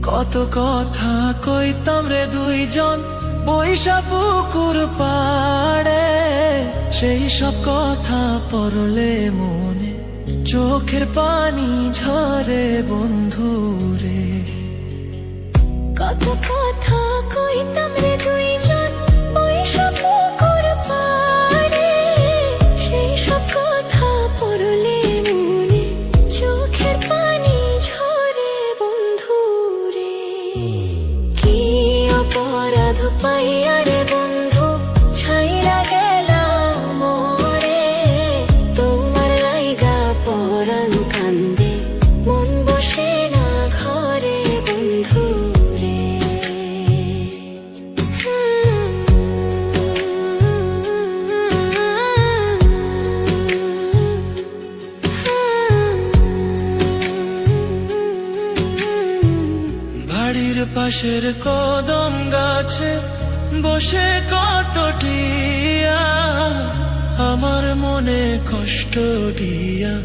কত কথা কইতাম রে দুইজন বৈশা পুকুর পাড়ে, সেই সব কথা পড়লে মনে চোখের পানি ঝরে বন্ধু রে। কত কথা কইতাম রে দুইজন বৈশা পুকুর পাড়ে, সেই সব কথা পড়লে মনে চোখের পানি ঝরে বন্ধু রে। কি অপরাধ পাইয়া রে বন্ধু ছাইরা গেলাম মোরে, তোমার লাইগা পরাণ কান্দে মন বসে না ঘরে বন্ধু রে। বাড়ির পাশের কদম গাছে বসে কত টিয়া, আমার মনে কষ্ট দিয়া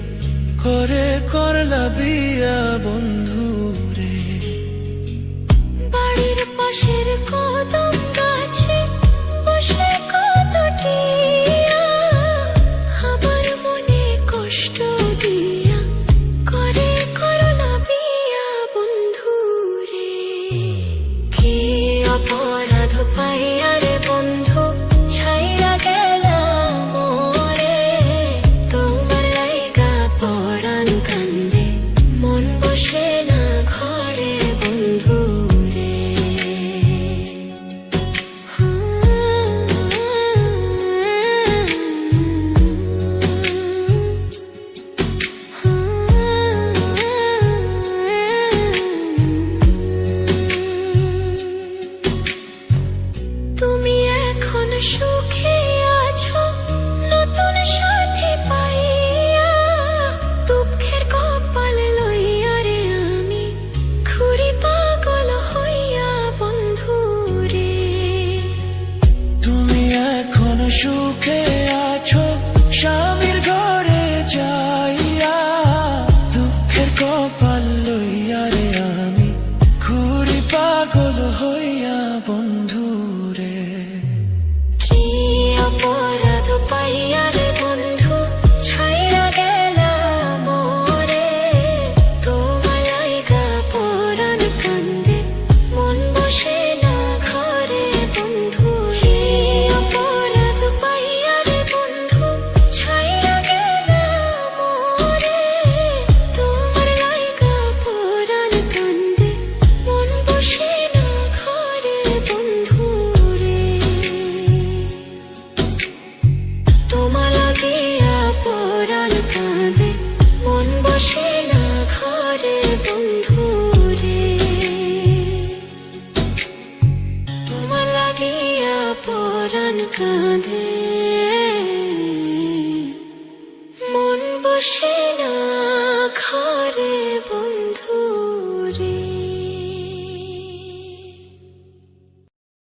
করে করলা বিয়া বন্ধু রে। বাড়ির পাশের কদম গাছে বসে কত টিয়া, আমার মনে কষ্ট দিয়া করে করলা বিয়া বন্ধু রে। কি অপরাধ পাইয়া রে বন্ধু ছাইরা গেলাম মোরে, তোমার লাইগা পরাণ কান্দে মন বসে না ঘরে বন্ধু রে। তুমি এখন সুখে আছো নতুন সাথী পাইয়া, দুঃখের কপাল লইয়া রে আমি ঘুরি পাগল হইয়া বন্ধু রে। তুমি এখন সুখে আছো স্বামীর ঘরে যাইয়া, দুঃখের কপাল লইয়া রে আমি ঘুরি পাগল হইয়া বন্ধু রে। কি অপরাধ পাইয়া রে বন্ধু ছাইরা গেলাম মোরে, তোমার লাইগা পরাণ কান্দে মন বসে না ঘরে বন্ধু রে। অপরাধ পাইয়া রে বন্ধু ছাইরা গেলাম মোরে, তোমার লাইগা পরাণ কান্দে মন বসে না ঘরে বন্ধু রে। তোমার লাগিয়া পরাণ কাঁদে মন বসে না ঘরে বন্ধু রে। তোমার লাগিয়া পরাণ কাঁদে মন বসে না ঘরে বন্ধু।